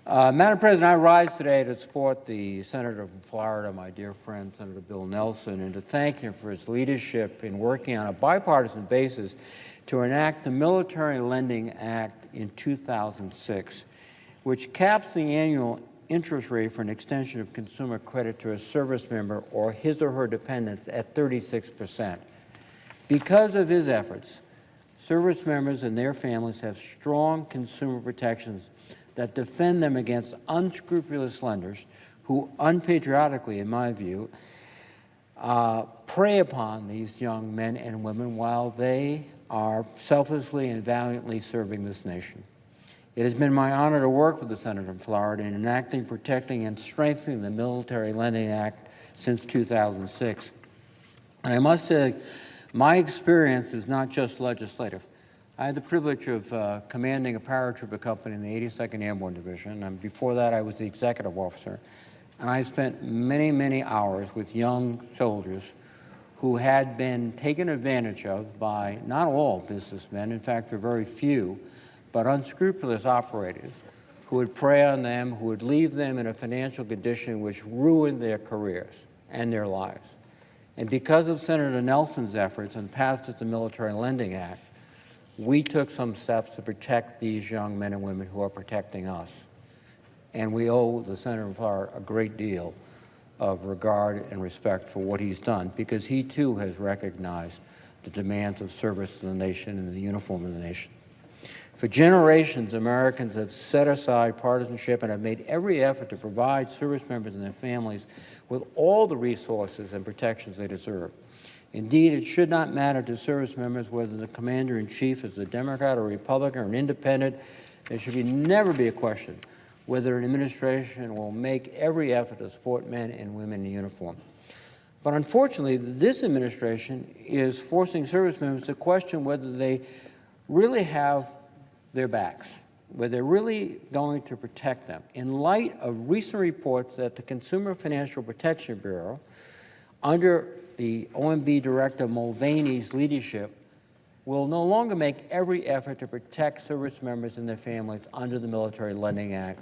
Madam President, I rise today to support the Senator from Florida, my dear friend, Senator Bill Nelson, and to thank him for his leadership in working on a bipartisan basis to enact the Military Lending Act in 2006, which caps the annual interest rate for an extension of consumer credit to a service member or his or her dependents at 36%. Because of his efforts, service members and their families have strong consumer protections that defend them against unscrupulous lenders who unpatriotically, in my view, prey upon these young men and women while they are selflessly and valiantly serving this nation. It has been my honor to work with the Senator from Florida in enacting, protecting, and strengthening the Military Lending Act since 2006. And I must say, my experience is not just legislative. I had the privilege of commanding a paratrooper company in the 82nd Airborne Division, and before that I was the executive officer. And I spent many, many hours with young soldiers who had been taken advantage of by not all businessmen, in fact there are very few, but unscrupulous operators who would prey on them, who would leave them in a financial condition which ruined their careers and their lives. And because of Senator Nelson's efforts and passed the Military Lending Act, we took some steps to protect these young men and women who are protecting us. And we owe the Senator from Florida a great deal of regard and respect for what he's done, because he too has recognized the demands of service to the nation and the uniform of the nation. For generations, Americans have set aside partisanship and have made every effort to provide service members and their families with all the resources and protections they deserve. Indeed, it should not matter to service members whether the commander-in-chief is a Democrat or Republican or an independent. There should never be a question whether an administration will make every effort to support men and women in uniform. But unfortunately, this administration is forcing service members to question whether they really have their backs, whether they're really going to protect them. In light of recent reports that the Consumer Financial Protection Bureau, under the OMB Director Mulvaney's leadership, will no longer make every effort to protect service members and their families under the Military Lending Act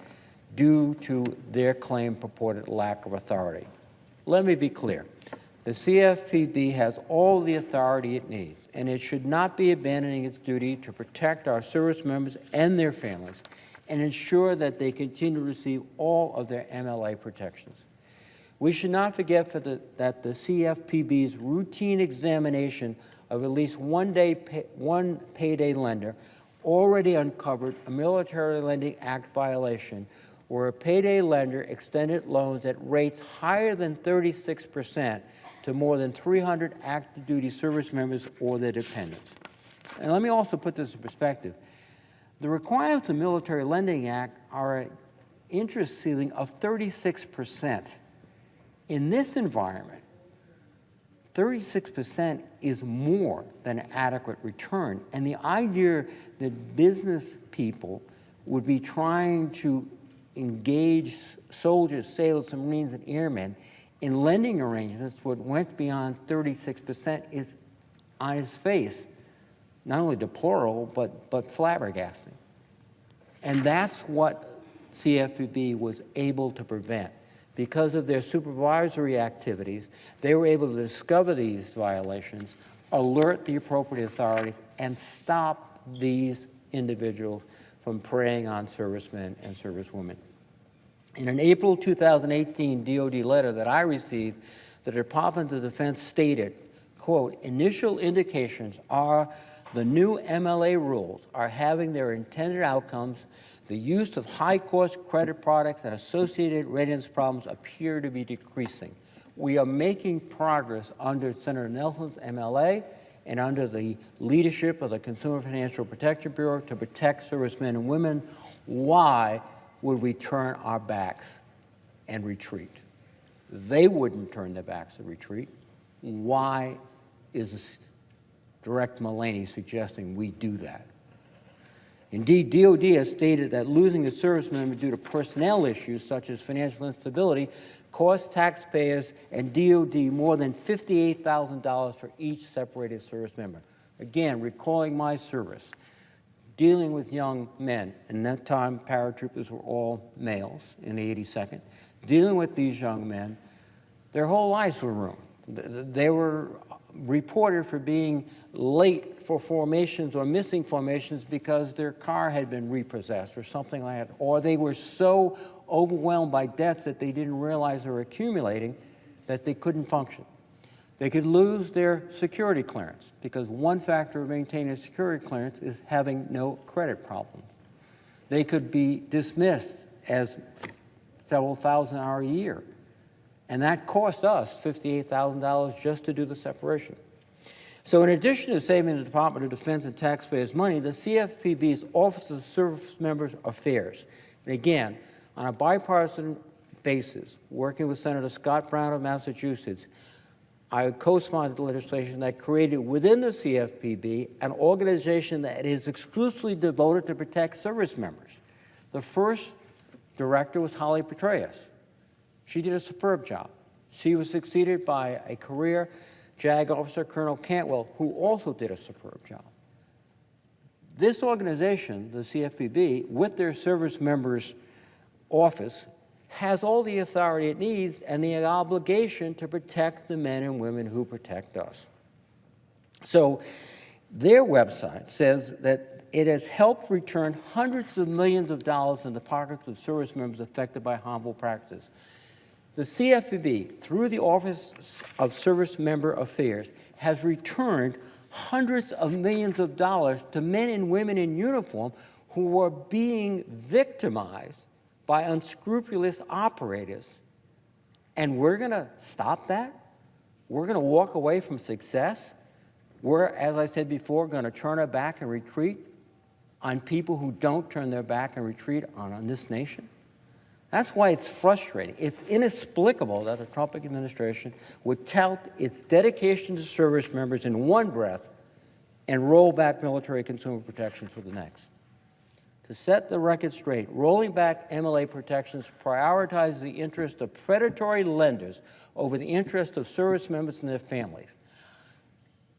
due to their claimed purported lack of authority. Let me be clear. The CFPB has all the authority it needs, and it should not be abandoning its duty to protect our service members and their families and ensure that they continue to receive all of their MLA protections. We should not forget that the CFPB's routine examination of at least one payday lender already uncovered a Military Lending Act violation where a payday lender extended loans at rates higher than 36% to more than 300 active duty service members or their dependents. And let me also put this in perspective. The requirements of the Military Lending Act are an interest ceiling of 36%. In this environment, 36% is more than an adequate return. And the idea that business people would be trying to engage soldiers, sailors, and Marines, and airmen in lending arrangements what went beyond 36% is, on its face, not only deplorable, but flabbergasting. And that's what CFPB was able to prevent. Because of their supervisory activities, they were able to discover these violations, alert the appropriate authorities, and stop these individuals from preying on servicemen and servicewomen. In an April 2018 DoD letter that I received, the Department of Defense stated, quote, "Initial indications are the new MLA rules are having their intended outcomes. The use of high-cost credit products and associated readiness problems appear to be decreasing. We are making progress under Senator Nelson's MLA and under the leadership of the Consumer Financial Protection Bureau to protect servicemen and women. Why would we turn our backs and retreat?" They wouldn't turn their backs and retreat. Why is Director Mulvaney suggesting we do that? Indeed, DoD has stated that losing a service member due to personnel issues such as financial instability costs taxpayers and DoD more than $58,000 for each separated service member. Again, recalling my service, dealing with young men. In that time, paratroopers were all males in the 82nd. Dealing with these young men, their whole lives were ruined. They were reported for being late for formations or missing formations because their car had been repossessed or something like that. Or they were so overwhelmed by debts that they didn't realize they were accumulating that they couldn't function. They could lose their security clearance because one factor of maintaining a security clearance is having no credit problems. They could be dismissed as several $1,000 a year. And that cost us $58,000 just to do the separation. So in addition to saving the Department of Defense and taxpayers' money, the CFPB's Office of Service Members Affairs, and again, on a bipartisan basis, working with Senator Scott Brown of Massachusetts, I co-sponsored the legislation that created within the CFPB an organization that is exclusively devoted to protect service members. The first director was Holly Petraeus. She did a superb job. She was succeeded by a career JAG officer, Colonel Cantwell, who also did a superb job. This organization, the CFPB, with their service members' office, has all the authority it needs and the obligation to protect the men and women who protect us. So their website says that it has helped return hundreds of millions of dollars in the pockets of service members affected by harmful practices. The CFPB, through the Office of Service Member Affairs, has returned hundreds of millions of dollars to men and women in uniform who are being victimized by unscrupulous operators. And we're going to stop that? We're going to walk away from success? We're, as I said before, going to turn our back and retreat on people who don't turn their back and retreat on this nation? That's why it's frustrating. It's inexplicable that the Trump administration would tout its dedication to service members in one breath and roll back military consumer protections for the next. To set the record straight, rolling back MLA protections prioritizes the interest of predatory lenders over the interest of service members and their families.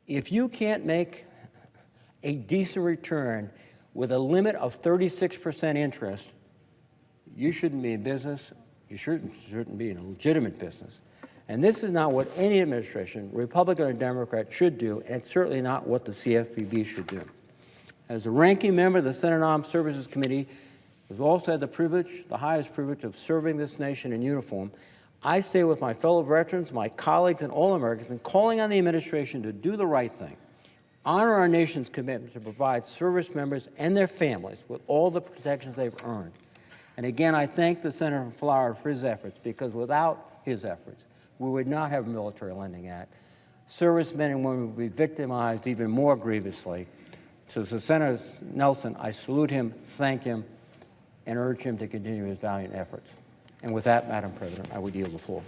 If you can't make a decent return with a limit of 36% interest, you shouldn't be in business. You shouldn't be in a legitimate business. And this is not what any administration, Republican or Democrat, should do, and it's certainly not what the CFPB should do. As a ranking member of the Senate Armed Services Committee, who's also had the privilege, the highest privilege, of serving this nation in uniform, I stay with my fellow veterans, my colleagues, and all Americans in calling on the administration to do the right thing, honor our nation's commitment to provide service members and their families with all the protections they've earned. And again, I thank the Senator from Florida for his efforts, because without his efforts, we would not have a Military Lending Act. Servicemen and women would be victimized even more grievously. So to Senator Nelson, I salute him, thank him, and urge him to continue his valiant efforts. And with that, Madam President, I would yield the floor.